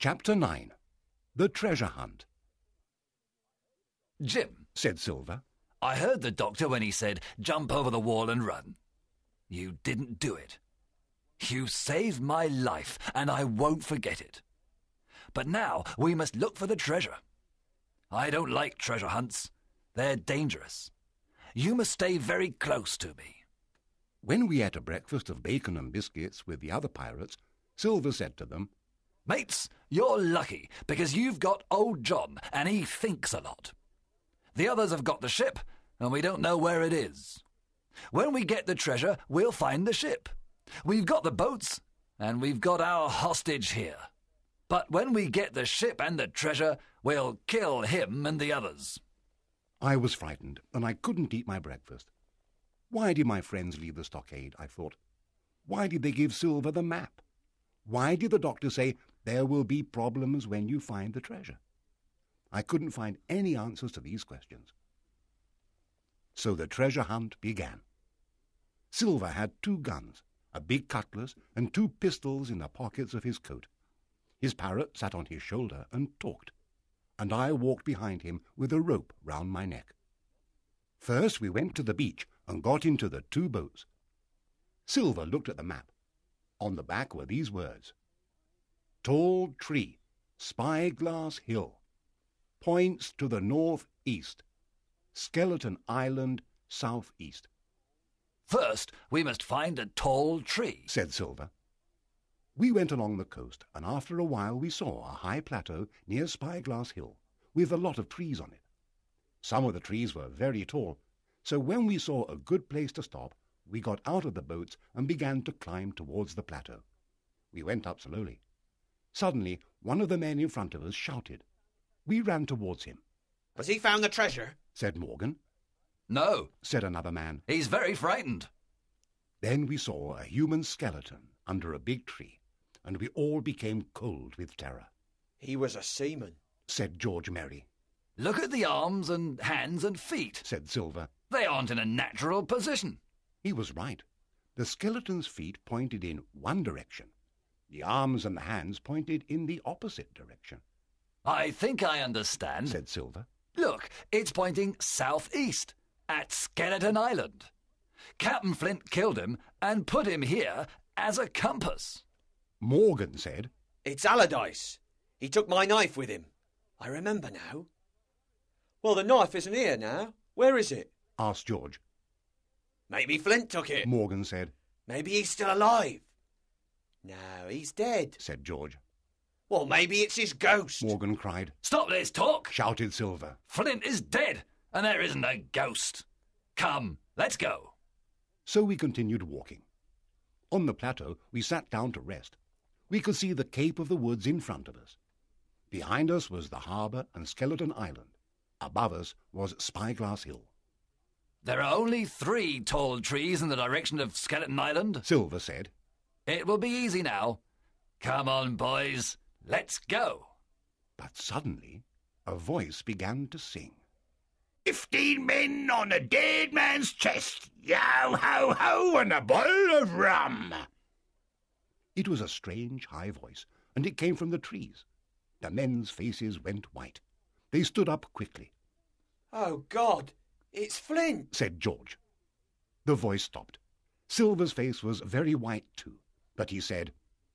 Chapter 9. The Treasure Hunt. "Jim," said Silver, "I heard the doctor when he said, 'Jump over the wall and run.' You didn't do it. You saved my life, and I won't forget it. But now we must look for the treasure. I don't like treasure hunts. They're dangerous. You must stay very close to me." When we ate a breakfast of bacon and biscuits with the other pirates, Silver said to them, "Mates, you're lucky, because you've got old John, and he thinks a lot. The others have got the ship, and we don't know where it is. When we get the treasure, we'll find the ship. We've got the boats, and we've got our hostage here. But when we get the ship and the treasure, we'll kill him and the others." I was frightened, and I couldn't eat my breakfast. Why did my friends leave the stockade, I thought? Why did they give Silver the map? Why did the doctor say there will be problems when you find the treasure? I couldn't find any answers to these questions. So the treasure hunt began. Silver had 2 guns, a big cutlass, and 2 pistols in the pockets of his coat. His parrot sat on his shoulder and talked, and I walked behind him with a rope round my neck. First we went to the beach and got into the 2 boats. Silver looked at the map. On the back were these words: "Tall tree, Spyglass Hill, points to the northeast, Skeleton Island southeast." "First, we must find a tall tree," said Silver. We went along the coast, and after a while we saw a high plateau near Spyglass Hill, with a lot of trees on it. Some of the trees were very tall, so when we saw a good place to stop, we got out of the boats and began to climb towards the plateau. We went up slowly. Suddenly, one of the men in front of us shouted. We ran towards him. "Has he found the treasure?" said Morgan. "No," said another man. "He's very frightened." Then we saw a human skeleton under a big tree, and we all became cold with terror. "He was a seaman," said George Merry. "Look at the arms and hands and feet. said Silver. They aren't in a natural position." He was right. The skeleton's feet pointed in one direction. The arms and the hands pointed in the opposite direction. "I think I understand," said Silver. "Look, it's pointing southeast, at Skeleton Island. Captain Flint killed him and put him here as a compass." Morgan said, "It's Allardyce. He took my knife with him. I remember now." "Well, the knife isn't here now. Where is it?" asked George. "Maybe Flint took it." Morgan said. "Maybe he's still alive." "No, he's dead." said George. "Well, maybe it's his ghost." Morgan cried. "Stop this talk!" shouted Silver. "Flint is dead, and there isn't a ghost. Come, let's go." So we continued walking. On the plateau, we sat down to rest. We could see the Cape of the Woods in front of us. Behind us was the harbour and Skeleton Island. Above us was Spyglass Hill. "There are only 3 tall trees in the direction of Skeleton Island," Silver said. "It will be easy now. Come on, boys, let's go." But suddenly a voice began to sing. 15 men on a dead man's chest, yow ho ho, and a bottle of rum. It was a strange high voice, and it came from the trees. The men's faces went white. They stood up quickly. "Oh, God, it's Flint," said George. The voice stopped. Silver's face was very white too, but he said,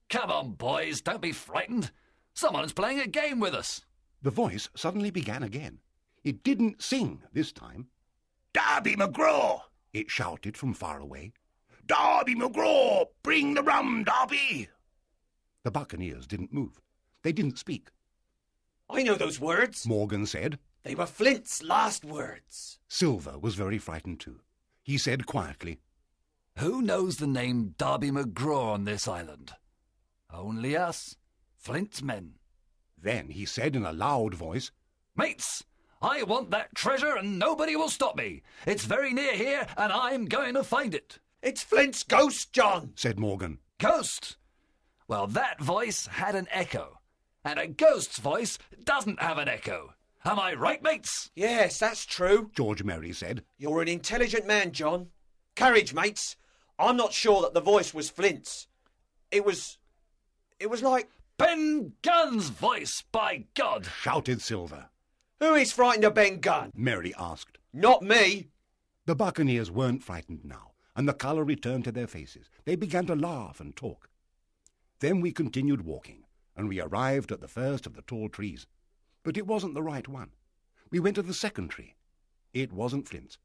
"Come on, boys, don't be frightened. Someone's playing a game with us." The voice suddenly began again. It didn't sing this time. "Darby McGraw!" it shouted from far away. "Darby McGraw! Bring the rum, Darby!" The buccaneers didn't move. They didn't speak. "I know those words," Morgan said. "They were Flint's last words." Silver was very frightened too. He said quietly, "Who knows the name Darby McGraw on this island?" "Only us, Flint's men." Then he said in a loud voice, "Mates, I want that treasure and nobody will stop me. It's very near here and I'm going to find it." "It's Flint's ghost, John," said Morgan. "Ghost? Well, that voice had an echo, and a ghost's voice doesn't have an echo. Am I right, mates?" "Yes, that's true," George Merry said. "You're an intelligent man, John. Courage, mates. I'm not sure that the voice was Flint's. It was like..." Ben Gunn's voice, by God! shouted Silver. Who is frightened of Ben Gunn? Mary asked. Not me. The buccaneers weren't frightened now, and the colour returned to their faces. They began to laugh and talk. Then we continued walking, and we arrived at the first of the tall trees. But it wasn't the right one. We went to the second tree. It wasn't Flint's.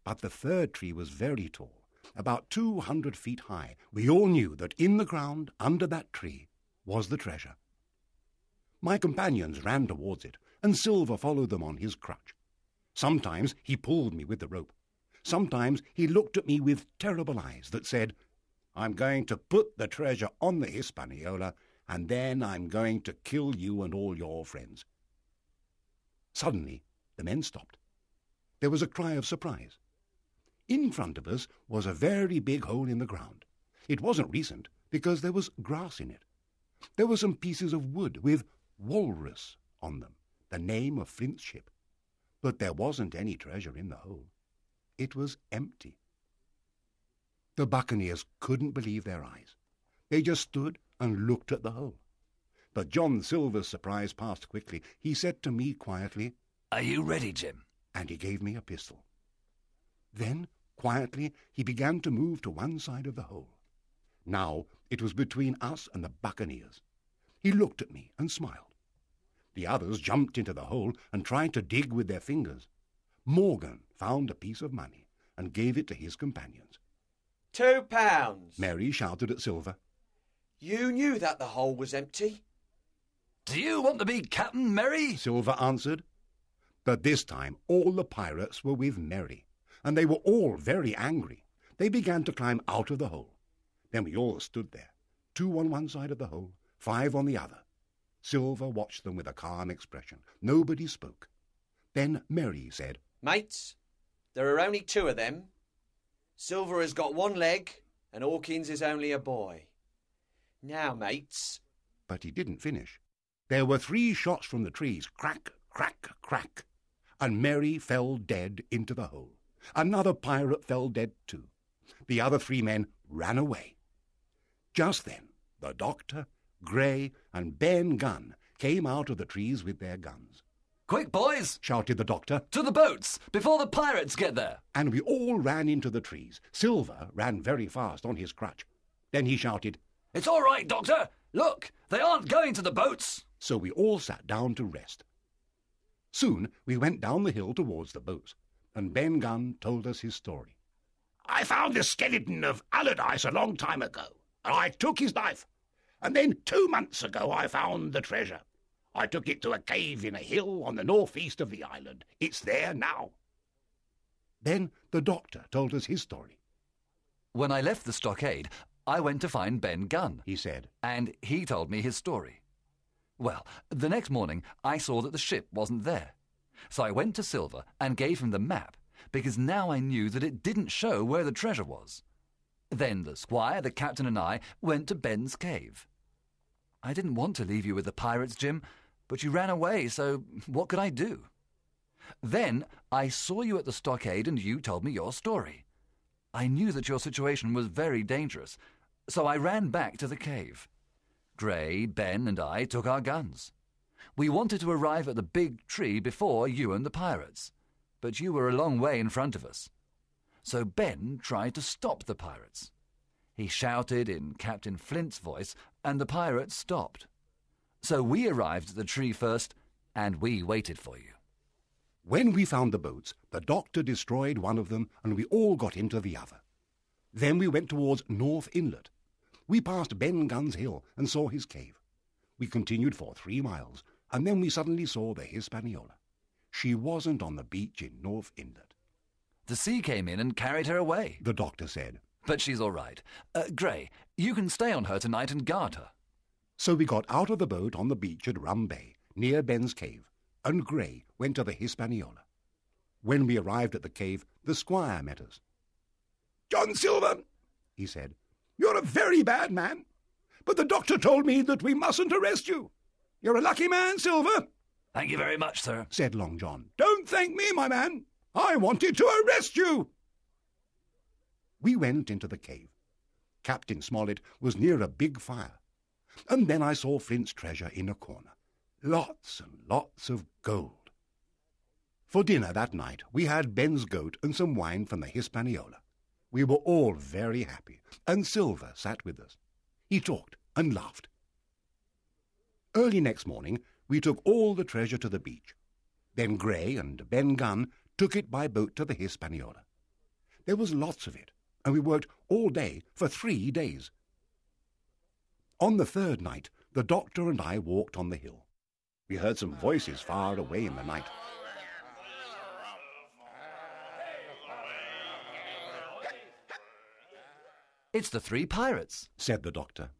But the third tree was very tall, about 200 feet high. We all knew that in the ground, under that tree, was the treasure. My companions ran towards it, and Silver followed them on his crutch. Sometimes he pulled me with the rope. Sometimes he looked at me with terrible eyes that said, "I'm going to put the treasure on the Hispaniola, and then I'm going to kill you and all your friends." Suddenly, the men stopped. There was a cry of surprise. In front of us was a very big hole in the ground. It wasn't recent, because there was grass in it. There were some pieces of wood with Walrus on them, the name of Flint's ship. But there wasn't any treasure in the hole. It was empty. The buccaneers couldn't believe their eyes. They just stood and looked at the hole. But John Silver's surprise passed quickly. He said to me quietly, "Are you ready, Jim?" And he gave me a pistol. Then, quietly, he began to move to one side of the hole. Now it was between us and the buccaneers. He looked at me and smiled. The others jumped into the hole and tried to dig with their fingers. Morgan found a piece of money and gave it to his companions. £2. Mary shouted at Silver. You knew that the hole was empty? "Do you want to be Captain Merry?" Silver answered. But this time all the pirates were with Mary, and they were all very angry. They began to climb out of the hole. Then we all stood there, 2 on one side of the hole, 5 on the other. Silver watched them with a calm expression. Nobody spoke. Then Mary said, Mates, there are only 2 of them. Silver has got 1 leg, and Hawkins is only a boy. Now, mates. But he didn't finish. There were 3 shots from the trees, crack, crack, crack, and Mary fell dead into the hole. Another pirate fell dead too. The other 3 men ran away. Just then, the doctor, Gray, and Ben Gunn came out of the trees with their guns. "Quick, boys! Shouted the doctor, To the boats, before the pirates get there!" and we all ran into the trees. Silver ran very fast on his crutch. Then he shouted, "It's all right, Doctor! Look, they aren't going to the boats!" so we all sat down to rest. Soon we went down the hill towards the boats, and Ben Gunn told us his story. I found the skeleton of Allardyce a long time ago, and I took his knife. And then 2 months ago I found the treasure. I took it to a cave in a hill on the northeast of the island. It's there now. Then the doctor told us his story. "When I left the stockade, I went to find Ben Gunn," He said, and he told me his story. Well, the next morning I saw that the ship wasn't there. So I went to Silver and gave him the map, because now I knew that it didn't show where the treasure was. Then the squire, the captain, and I went to Ben's cave. I didn't want to leave you with the pirates, Jim, but you ran away, so what could I do? Then I saw you at the stockade and you told me your story. I knew that your situation was very dangerous, so I ran back to the cave. Gray, Ben, and I took our guns. We wanted to arrive at the big tree before you and the pirates, but you were a long way in front of us. So Ben tried to stop the pirates. He shouted in Captain Flint's voice, and the pirates stopped. So we arrived at the tree first, and we waited for you. When we found the boats, the doctor destroyed one of them, and we all got into the other. Then we went towards North Inlet. We passed Ben Gunn's hill and saw his cave. We continued for 3 miles, and then we suddenly saw the Hispaniola. She wasn't on the beach in North Inlet. The sea came in and carried her away. The doctor said. But she's all right. Gray, you can stay on her tonight and guard her. So we got out of the boat on the beach at Rum Bay, near Ben's cave, and Gray went to the Hispaniola. When we arrived at the cave, the squire met us. John Silver, He said, you're a very bad man, but the doctor told me that we mustn't arrest you. You're a lucky man, Silver. Thank you very much, sir. said Long John. Don't thank me, my man. I wanted to arrest you. We went into the cave. Captain Smollett was near a big fire. And then I saw Flint's treasure in a corner. Lots and lots of gold. For dinner that night, we had Ben's goat and some wine from the Hispaniola. We were all very happy, and Silver sat with us. He talked and laughed. Early next morning, we took all the treasure to the beach. Then Gray and Ben Gunn took it by boat to the Hispaniola. There was lots of it, and we worked all day for 3 days. On the third night, the doctor and I walked on the hill. We heard some voices far away in the night. It's the 3 pirates, said the doctor.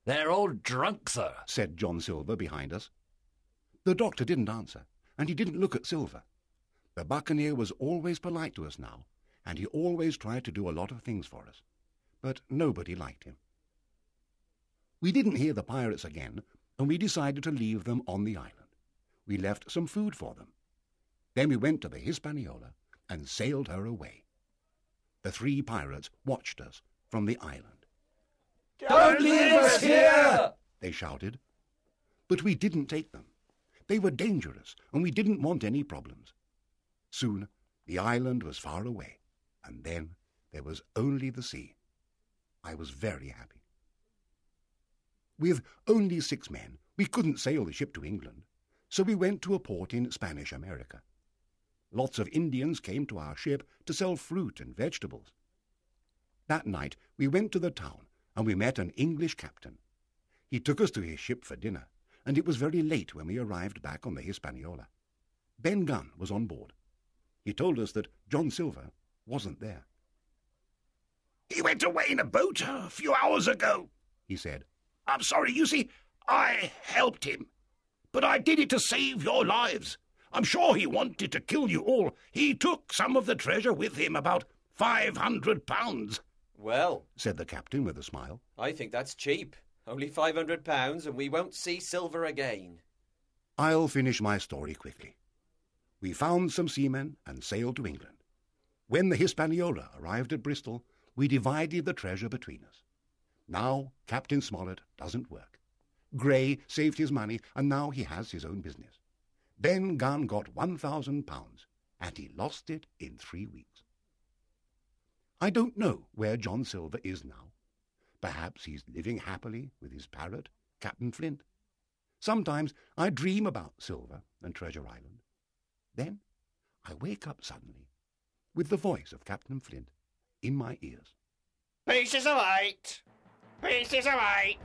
They're all drunk, sir, said John Silver behind us. The doctor didn't answer, and he didn't look at Silver. The buccaneer was always polite to us now, and he always tried to do a lot of things for us. But nobody liked him. We didn't hear the pirates again, and we decided to leave them on the island. We left some food for them. Then we went to the Hispaniola and sailed her away. The 3 pirates watched us from the island. Don't leave us here! They shouted. But we didn't take them. They were dangerous, and we didn't want any problems. Soon the island was far away, and then there was only the sea. I was very happy. With only 6 men, we couldn't sail the ship to England, so we went to a port in Spanish America. Lots of Indians came to our ship to sell fruit and vegetables. That night we went to the town, and we met an English captain. He took us to his ship for dinner, and it was very late when we arrived back on the Hispaniola. Ben Gunn was on board. He told us that John Silver wasn't there. "He went away in a boat a few hours ago," he said. "I'm sorry, you see, I helped him. But I did it to save your lives. I'm sure he wanted to kill you all. He took some of the treasure with him, about £500. Well, said the captain with a smile. I think that's cheap. Only £500, and we won't see Silver again. I'll finish my story quickly. We found some seamen and sailed to England. When the Hispaniola arrived at Bristol, we divided the treasure between us. Now Captain Smollett doesn't work. Gray saved his money, and now he has his own business. Ben Gunn got £1,000, and he lost it in 3 weeks. I don't know where John Silver is now. Perhaps he's living happily with his parrot, Captain Flint. Sometimes I dream about Silver and Treasure Island. Then I wake up suddenly with the voice of Captain Flint in my ears. "Pieces of 8! Pieces of 8!